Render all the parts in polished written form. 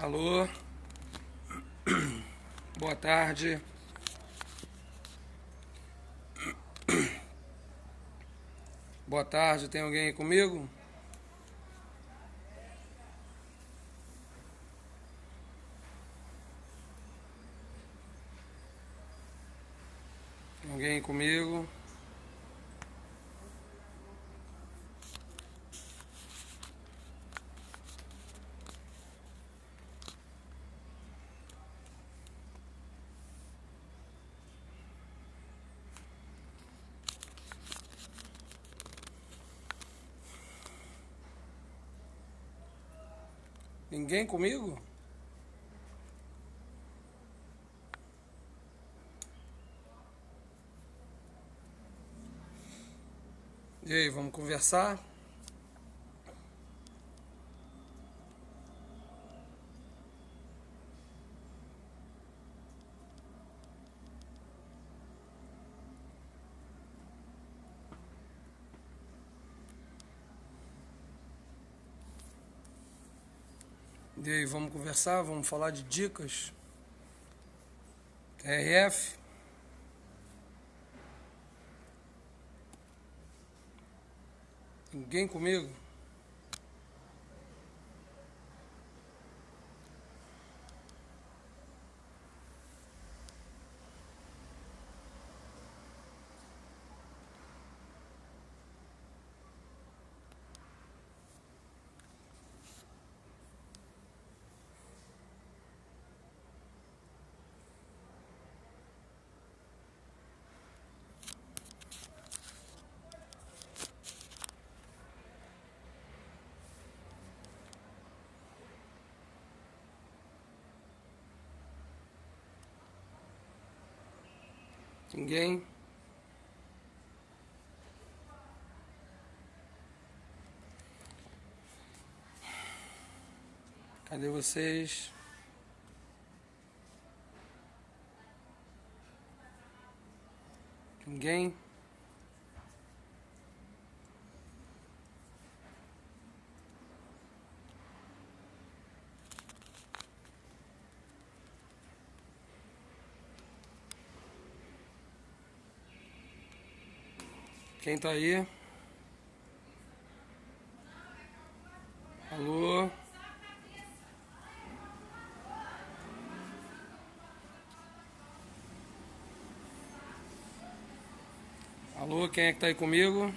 Alô, boa tarde. Boa tarde, tem alguém aí comigo? Tem alguém aí comigo? Ninguém comigo? E aí, vamos conversar? E aí, vamos conversar? Vamos falar de dicas? TRF? Ninguém comigo? Ninguém? Cadê vocês? Ninguém? Quem tá aí? Alô? Alô, quem é que tá aí comigo?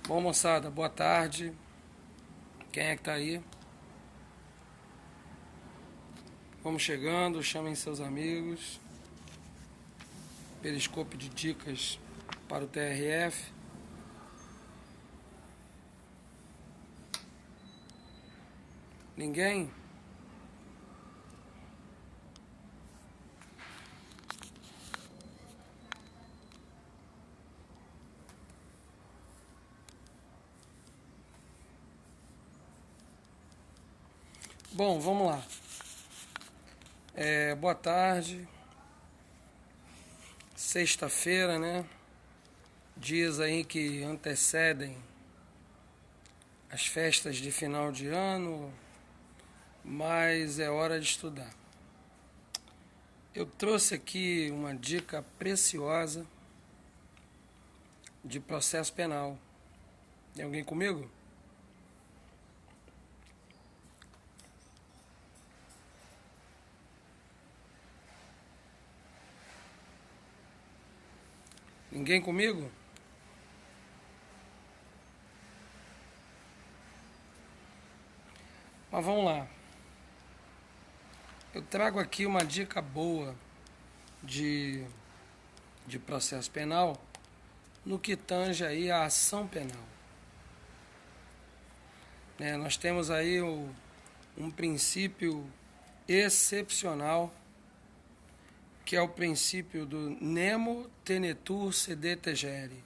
Bom, moçada, boa tarde. Quem é que tá aí? Vamos chegando, chamem seus amigos. Periscópio de dicas para o TRF. Ninguém? Bom, vamos lá. Boa tarde. Sexta-feira, né? Dias aí que antecedem as festas de final de ano, mas é hora de estudar. Eu trouxe aqui uma dica preciosa de processo penal. Tem alguém comigo? Ninguém comigo? Mas vamos lá. Eu trago aqui uma dica boa de processo penal no que tange aí a ação penal. Nós temos aí um princípio excepcional, que é o princípio do nemo tenetur sede tegere,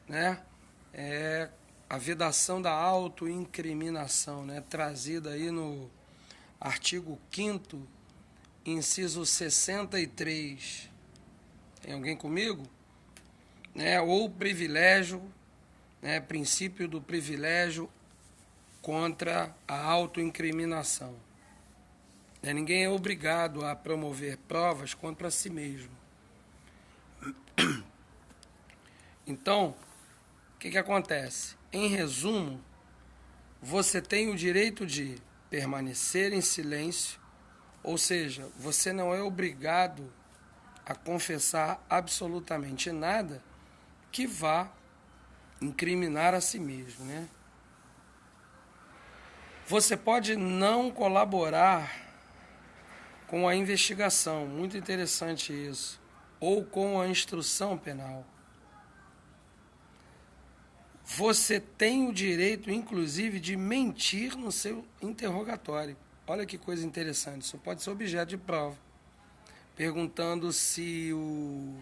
né? É a vedação da autoincriminação, né? Trazida aí no artigo 5º, inciso 63. Tem alguém comigo? Ou privilégio, né, princípio do privilégio contra a autoincriminação. Ninguém é obrigado a promover provas contra si mesmo. Então, o que acontece? Em resumo, você tem o direito de permanecer em silêncio, ou seja, você não é obrigado a confessar absolutamente nada que vá incriminar a si mesmo, né? Você pode não colaborar com a investigação, muito interessante isso, ou com a instrução penal. Você tem o direito, inclusive, de mentir no seu interrogatório. Olha que coisa interessante, isso pode ser objeto de prova. Perguntando se o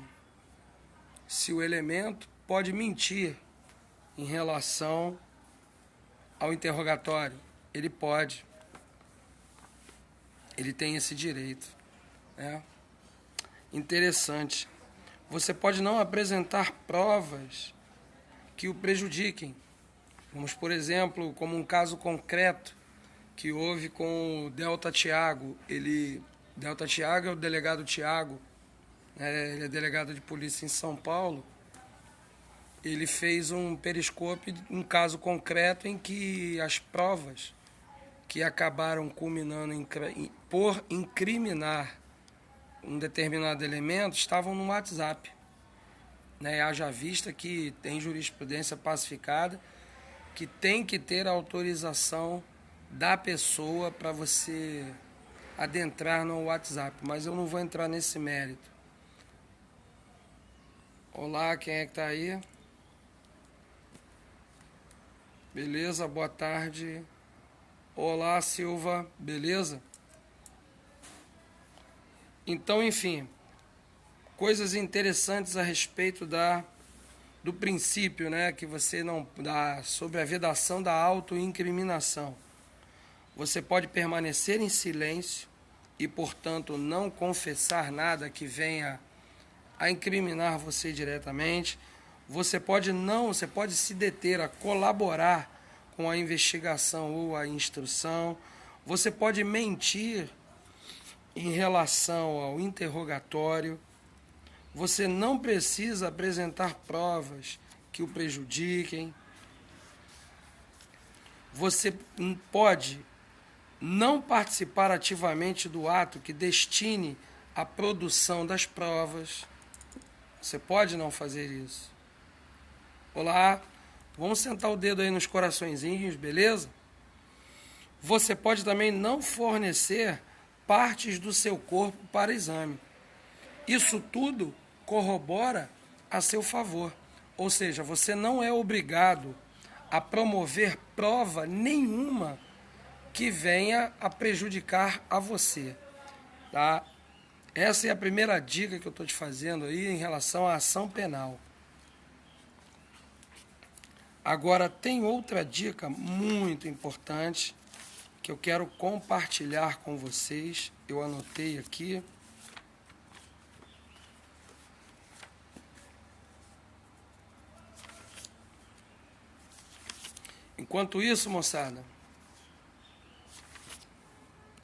elemento pode mentir em relação ao interrogatório. Ele pode. Ele tem esse direito, né? Interessante. Você pode não apresentar provas que o prejudiquem. Vamos, por exemplo, como um caso concreto que houve com o Delta Tiago. Delta Tiago é o delegado Tiago, né? Ele é delegado de polícia em São Paulo. Ele fez um periscópio, um caso concreto em que as provas que acabaram culminando por incriminar um determinado elemento estavam no WhatsApp. Né? Haja vista que tem jurisprudência pacificada que tem que ter a autorização da pessoa para você adentrar no WhatsApp, mas eu não vou entrar nesse mérito. Olá, quem é que está aí? Beleza, boa tarde. Olá, Silva, beleza? Então, enfim, coisas interessantes a respeito do princípio, né, que você não dá sobre a vedação da autoincriminação. Você pode permanecer em silêncio e, portanto, não confessar nada que venha a incriminar você diretamente. Você pode se deter a colaborar com a investigação ou a instrução. Você pode mentir em relação ao interrogatório. Você não precisa apresentar provas que o prejudiquem. Você pode não participar ativamente do ato que destine a produção das provas. Você pode não fazer isso. Olá, vamos sentar o dedo aí nos coraçõezinhos, beleza? Você pode também não fornecer partes do seu corpo para exame. Isso tudo corrobora a seu favor. Ou seja, você não é obrigado a promover prova nenhuma que venha a prejudicar a você, tá? Essa é a primeira dica que eu estou te fazendo aí em relação à ação penal. Agora, tem outra dica muito importante que eu quero compartilhar com vocês. Eu anotei aqui. Enquanto isso, moçada,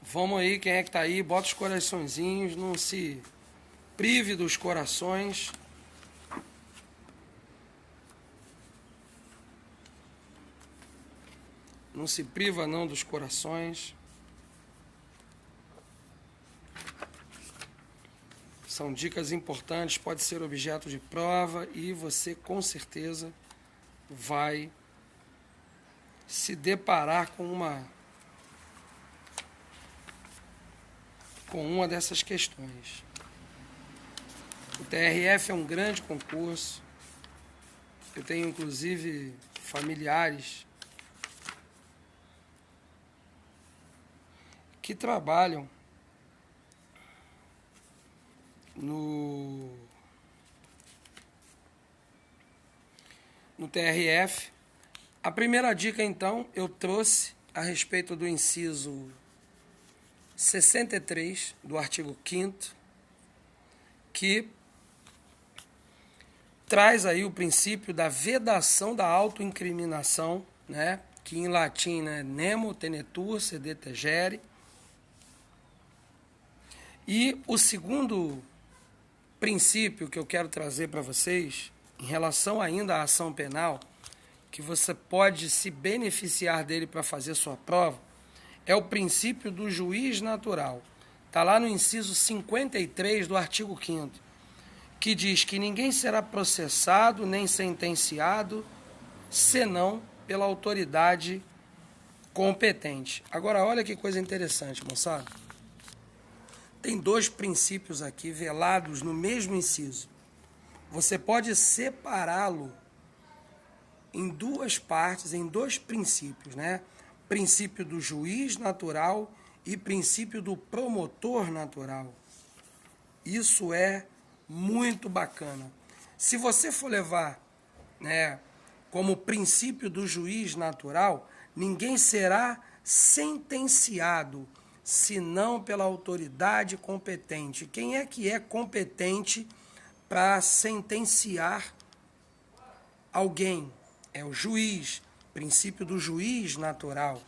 vamos aí, quem é que tá aí, bota os coraçõezinhos, não se prive dos corações. Não se priva não dos corações. São dicas importantes, pode ser objeto de prova e você com certeza vai se deparar com uma dessas questões. O TRF é um grande concurso. Eu tenho inclusive familiares que trabalham no TRF. A primeira dica, então, eu trouxe a respeito do inciso 63 do artigo 5º, que traz aí o princípio da vedação da autoincriminação, né? Que em latim é nemo tenetur sede tegere. E o segundo princípio que eu quero trazer para vocês, em relação ainda à ação penal, que você pode se beneficiar dele para fazer sua prova, é o princípio do juiz natural. Está lá no inciso 53 do artigo 5º, que diz que ninguém será processado nem sentenciado senão pela autoridade competente. Agora, olha que coisa interessante, moçada. Tem dois princípios aqui velados no mesmo inciso. Você pode separá-lo em duas partes, em dois princípios, né? Princípio do juiz natural e princípio do promotor natural. Isso é muito bacana. Se você for levar, né, como princípio do juiz natural, ninguém será sentenciado senão pela autoridade competente. Quem é que é competente para sentenciar alguém? É o juiz, princípio do juiz natural,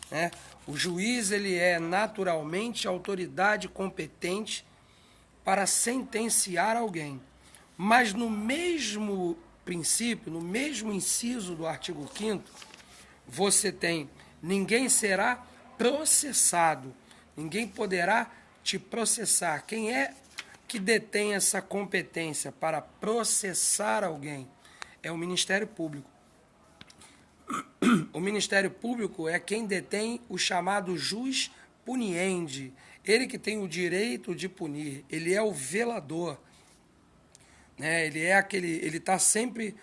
né? O juiz, ele é naturalmente a autoridade competente para sentenciar alguém. Mas no mesmo princípio, no mesmo inciso do artigo 5º, você tem: ninguém será processado, ninguém poderá te processar. Quem é que detém essa competência para processar alguém? É o Ministério Público. O Ministério Público é quem detém o chamado jus puniendi. Ele que tem o direito de punir, ele é o velador, né? Ele está sempre,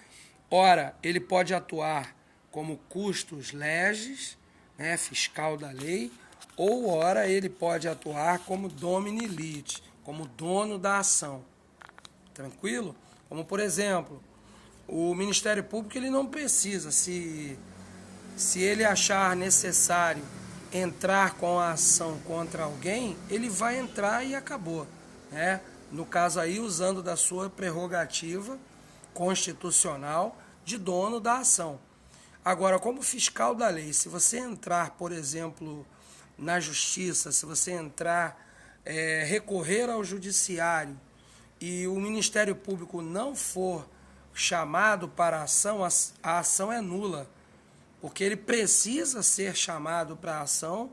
ora, ele pode atuar como custos legis, né, fiscal da lei, ou ora ele pode atuar como domini lite, como dono da ação. Tranquilo? Como, por exemplo, o Ministério Público, ele não precisa, se ele achar necessário entrar com a ação contra alguém, ele vai entrar e acabou, né? No caso aí, usando da sua prerrogativa constitucional de dono da ação. Agora, como fiscal da lei, se você entrar, por exemplo, na justiça, se você entrar, recorrer ao judiciário e o Ministério Público não for chamado para a ação é nula, porque ele precisa ser chamado para a ação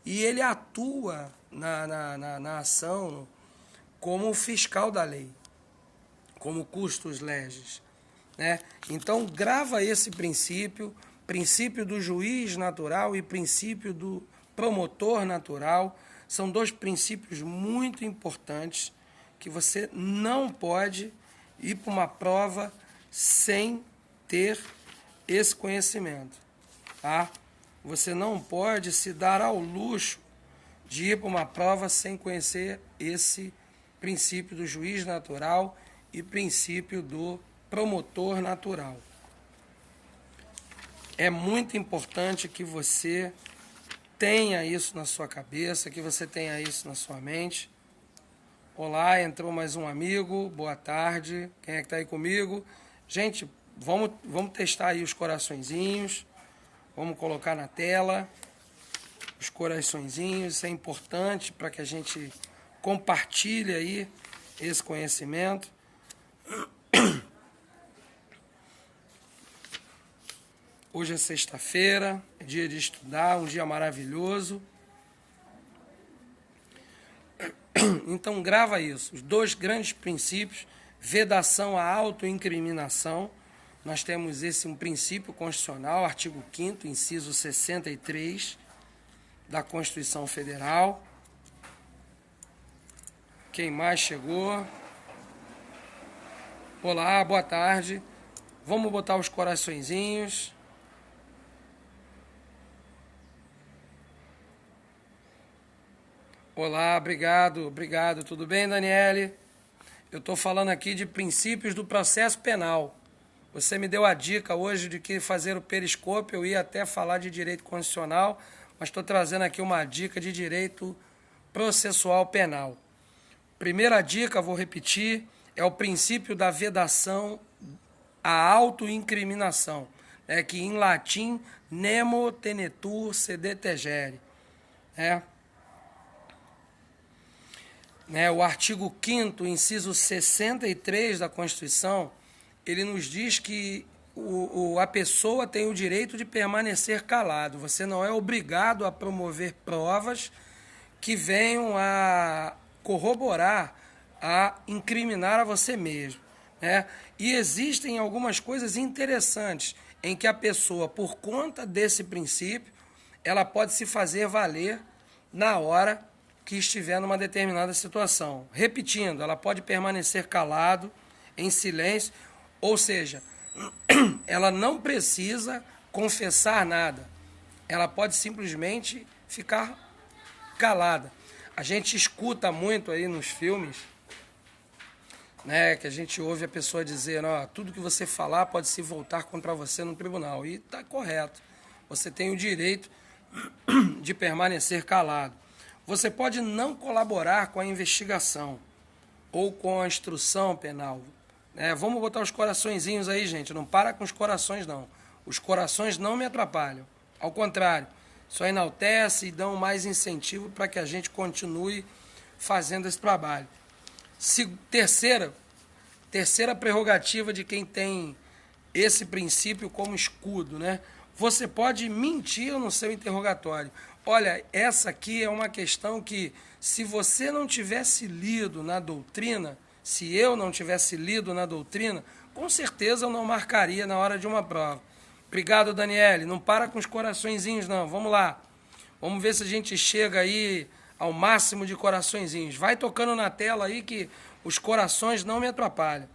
e ele atua na ação como fiscal da lei, como custos legis, né? Então, grava esse princípio, princípio do juiz natural e princípio do promotor natural. São dois princípios muito importantes que você não pode ir para uma prova sem ter esse conhecimento, tá? Você não pode se dar ao luxo de ir para uma prova sem conhecer esse princípio do juiz natural e princípio do promotor natural. É muito importante que você tenha isso na sua cabeça, que você tenha isso na sua mente. Olá, entrou mais um amigo, boa tarde. Quem é que está aí comigo? Gente, vamos testar aí os coraçõezinhos. Vamos colocar na tela os coraçõezinhos. Isso é importante para que a gente compartilhe aí esse conhecimento. Hoje é sexta-feira, é dia de estudar, um dia maravilhoso. Então grava isso, os dois grandes princípios: vedação à autoincriminação. Nós temos um princípio constitucional, artigo 5º, inciso 63 da Constituição Federal. Quem mais chegou? Olá, boa tarde. Vamos botar os coraçõezinhos. Olá, obrigado. Tudo bem, Daniele? Eu estou falando aqui de princípios do processo penal. Você me deu a dica hoje de que fazer o periscópio, eu ia até falar de direito constitucional, mas estou trazendo aqui uma dica de direito processual penal. Primeira dica, vou repetir, é o princípio da vedação a autoincriminação, que em latim nemo tenetur sede tegere. O artigo 5º, inciso 63 da Constituição, ele nos diz que a pessoa tem o direito de permanecer calado. Você não é obrigado a promover provas que venham a corroborar, a incriminar a você mesmo. E existem algumas coisas interessantes em que a pessoa, por conta desse princípio, ela pode se fazer valer na hora que estiver numa determinada situação. Repetindo, ela pode permanecer calado, em silêncio, ou seja, ela não precisa confessar nada. Ela pode simplesmente ficar calada. A gente escuta muito aí nos filmes, que a gente ouve a pessoa dizer, tudo que você falar pode se voltar contra você no tribunal. E está correto. Você tem o direito de permanecer calado. Você pode não colaborar com a investigação ou com a instrução penal. Vamos botar os coraçõezinhos aí, gente. Não para com os corações, não. Os corações não me atrapalham. Ao contrário, só enaltece e dão mais incentivo para que a gente continue fazendo esse trabalho. Terceira prerrogativa de quem tem esse princípio como escudo, Você pode mentir no seu interrogatório. Olha, essa aqui é uma questão que, se você não tivesse lido na doutrina, se eu não tivesse lido na doutrina, com certeza eu não marcaria na hora de uma prova. Obrigado, Daniele. Não para com os coraçõezinhos, não. Vamos lá. Vamos ver se a gente chega aí ao máximo de coraçõezinhos. Vai tocando na tela aí que os corações não me atrapalham.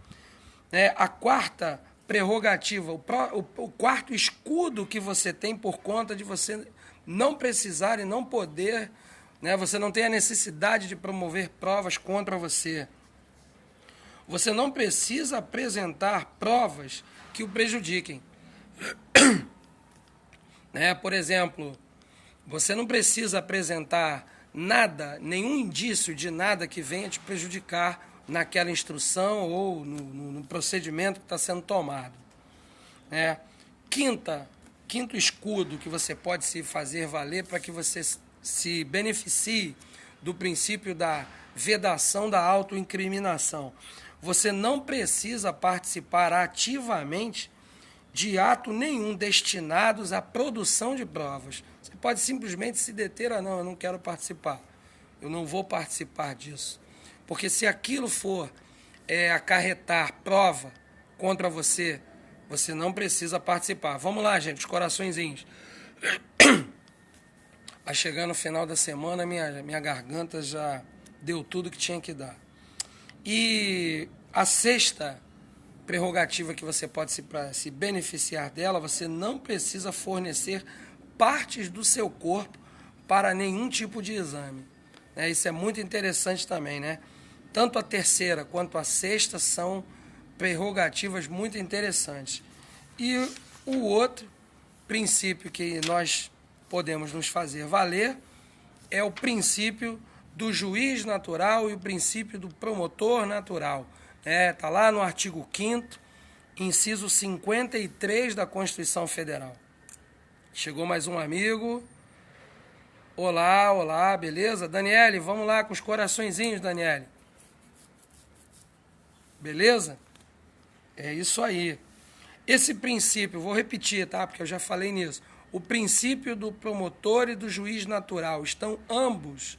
A quarta prerrogativa, o quarto escudo que você tem por conta de você não precisar e não poder, você não tem a necessidade de promover provas contra você. Você não precisa apresentar provas que o prejudiquem. Por exemplo, você não precisa apresentar nada, nenhum indício de nada que venha te prejudicar naquela instrução ou no procedimento que está sendo tomado. Quinto escudo que você pode se fazer valer para que você se beneficie do princípio da vedação da autoincriminação. Você não precisa participar ativamente de ato nenhum destinados à produção de provas. Você pode simplesmente se deter, não, eu não quero participar. Eu não vou participar disso. Porque se aquilo for acarretar prova contra você, você não precisa participar. Vamos lá, gente, os coraçõezinhos. Vai chegando no final da semana, minha garganta já deu tudo que tinha que dar. E a sexta prerrogativa que você pode se beneficiar dela, você não precisa fornecer partes do seu corpo para nenhum tipo de exame. Isso é muito interessante também, Tanto a terceira quanto a sexta são prerrogativas muito interessantes. E o outro princípio que nós podemos nos fazer valer é o princípio do juiz natural e o princípio do promotor natural. Está lá no artigo 5º, inciso 53 da Constituição Federal. Chegou mais um amigo. Olá, beleza? Daniele, vamos lá com os coraçõezinhos, Daniele. Beleza? É isso aí. Esse princípio, vou repetir, porque eu já falei nisso. O princípio do promotor e do juiz natural estão ambos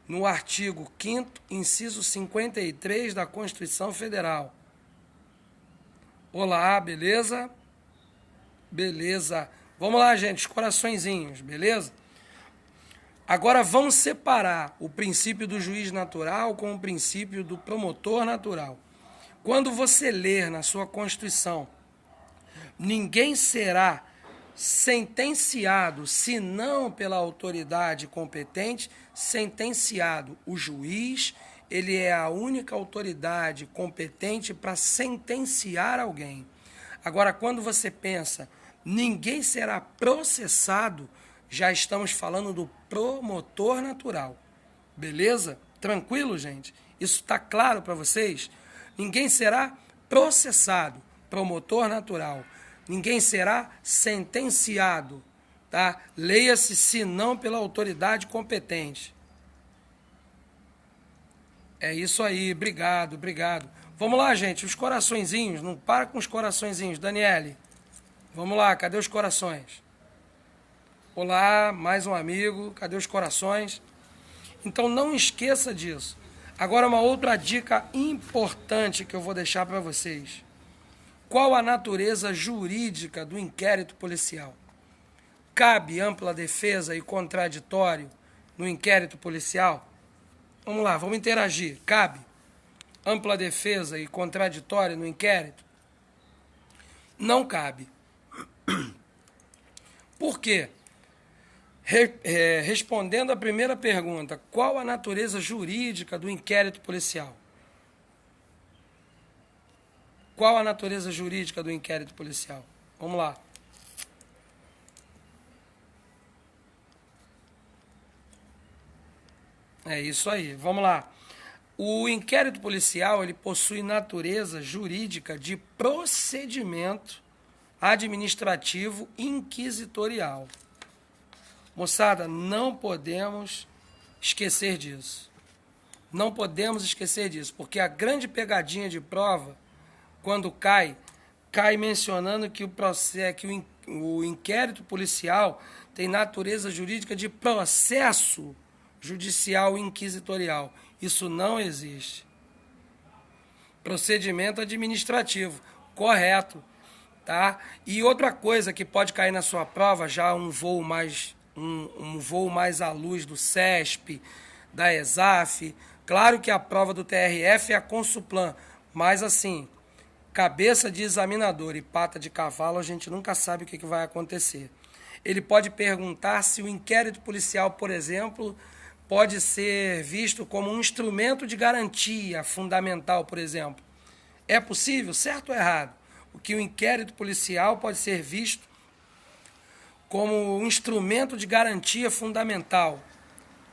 no artigo 5º, inciso 53 da Constituição Federal. Olá, beleza? Beleza. Vamos lá, gente, os coraçõezinhos, beleza? Agora vamos separar o princípio do juiz natural com o princípio do promotor natural. Quando você ler na sua Constituição, ninguém será sentenciado, senão pela autoridade competente, sentenciado. O juiz, ele é a única autoridade competente para sentenciar alguém. Agora, quando você pensa, ninguém será processado, já estamos falando do promotor natural. Beleza? Tranquilo, gente? Isso está claro para vocês? Ninguém será processado. promotor natural. Ninguém será sentenciado, tá? Leia-se, se não pela autoridade competente. É isso aí, obrigado, obrigado. Vamos lá, gente, os coraçõezinhos, não para com os coraçõezinhos. Daniele, vamos lá, cadê os corações? Olá, mais um amigo, cadê os corações? Então não esqueça disso. Agora uma outra dica importante que eu vou deixar para vocês. Qual a natureza jurídica do inquérito policial? Cabe ampla defesa e contraditório no inquérito policial? Vamos lá, vamos interagir. Cabe ampla defesa e contraditório no inquérito? Não cabe. Por quê? Respondendo à primeira pergunta, qual a natureza jurídica do inquérito policial? Qual a natureza jurídica do inquérito policial? Vamos lá. É isso aí, vamos lá. O inquérito policial, ele possui natureza jurídica de procedimento administrativo inquisitorial. Moçada, não podemos esquecer disso. Não podemos esquecer disso, porque a grande pegadinha de prova, quando cai mencionando que o inquérito policial tem natureza jurídica de processo judicial inquisitorial. Isso não existe. Procedimento administrativo, correto, tá? E outra coisa que pode cair na sua prova, já um voo mais à luz do CESP, da ESAF. Claro que a prova do TRF é a Consuplan, mas assim, cabeça de examinador e pata de cavalo, a gente nunca sabe o que vai acontecer. Ele pode perguntar se o inquérito policial, por exemplo, pode ser visto como um instrumento de garantia fundamental, por exemplo. É possível? Certo ou errado? O que o inquérito policial pode ser visto como um instrumento de garantia fundamental.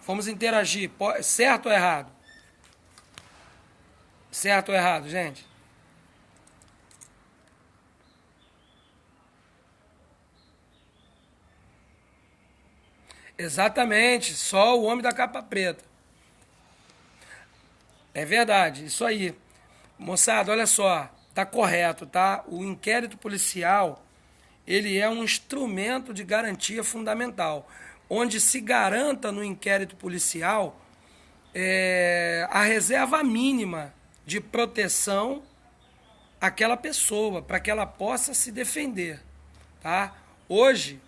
Vamos interagir. Certo ou errado? Certo ou errado, gente? Exatamente, só o homem da capa preta. É verdade, isso aí. Moçada, olha só, tá correto, tá? O inquérito policial, ele é um instrumento de garantia fundamental, onde se garanta no inquérito policial a reserva mínima de proteção àquela pessoa, para que ela possa se defender, tá? Hoje,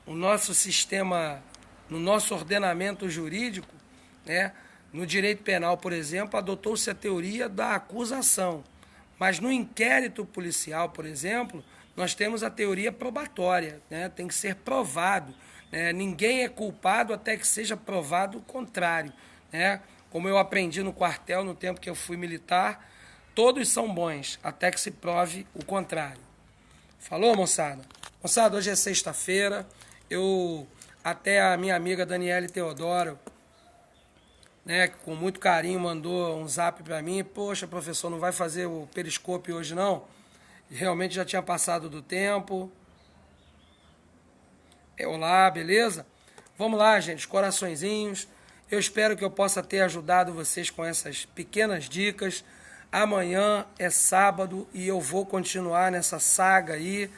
o nosso sistema, no nosso ordenamento jurídico, né, no direito penal, por exemplo, adotou-se a teoria da acusação. Mas no inquérito policial, por exemplo, nós temos a teoria probatória, né? Tem que ser provado. Né? Ninguém é culpado até que seja provado o contrário. Né? Como eu aprendi no quartel, no tempo que eu fui militar, todos são bons até que se prove o contrário. Falou, moçada? Moçada, hoje é sexta-feira. Até a minha amiga Daniele Teodoro, né, que com muito carinho mandou um zap para mim. Poxa, professor, não vai fazer o periscópio hoje não? Realmente já tinha passado do tempo. Olá, beleza? Vamos lá, gente, coraçõezinhos. Eu espero que eu possa ter ajudado vocês com essas pequenas dicas. Amanhã é sábado e eu vou continuar nessa saga aí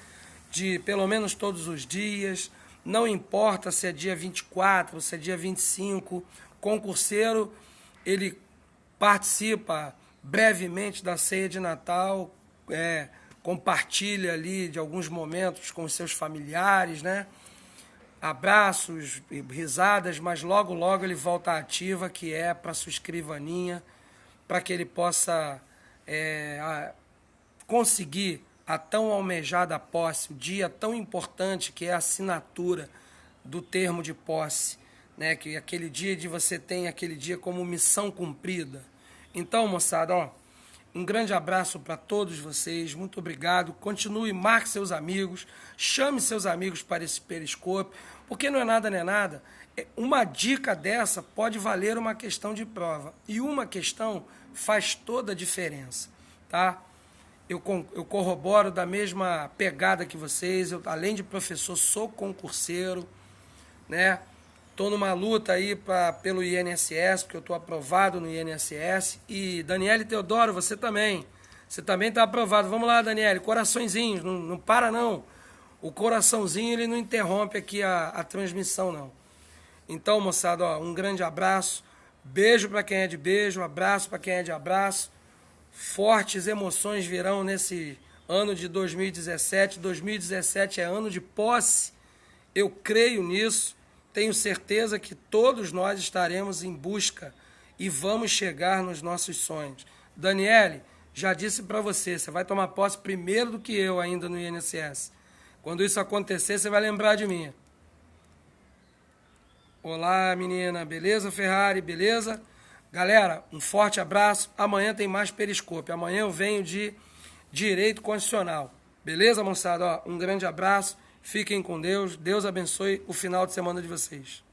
de pelo menos todos os dias. Não importa se é dia 24, se é dia 25, concurseiro, ele participa brevemente da ceia de Natal, compartilha ali de alguns momentos com os seus familiares, né? Abraços, risadas, mas logo, logo ele volta à ativa, que é para sua escrivaninha, para que ele possa conseguir a tão almejada posse, o dia tão importante que é a assinatura do termo de posse, né? Que aquele dia de você tem aquele dia como missão cumprida. Então, moçada, ó, um grande abraço para todos vocês, muito obrigado. Continue, marque seus amigos, chame seus amigos para esse periscópio, porque não é nada nem nada. Uma dica dessa pode valer uma questão de prova, e uma questão faz toda a diferença, tá? eu corroboro da mesma pegada que vocês. Eu, além de professor, sou concurseiro, né? Estou numa luta aí pelo INSS, porque eu estou aprovado no INSS. E Daniele Teodoro, você também. Você também está aprovado. Vamos lá, Daniele, coraçõezinhos, não para não. O coraçãozinho ele não interrompe aqui a transmissão, não. Então, moçada, ó, um grande abraço. Beijo para quem é de beijo, abraço para quem é de abraço. Fortes emoções virão nesse ano de 2017. 2017 é ano de posse. Eu creio nisso. Tenho certeza que todos nós estaremos em busca e vamos chegar nos nossos sonhos. Daniele, já disse para você, você vai tomar posse primeiro do que eu ainda no INSS. Quando isso acontecer, você vai lembrar de mim. Olá, menina. Beleza, Ferrari? Beleza? Galera, um forte abraço. Amanhã tem mais Periscope. Amanhã eu venho de Direito Constitucional. Beleza, moçada? Ó, um grande abraço. Fiquem com Deus. Deus abençoe o final de semana de vocês.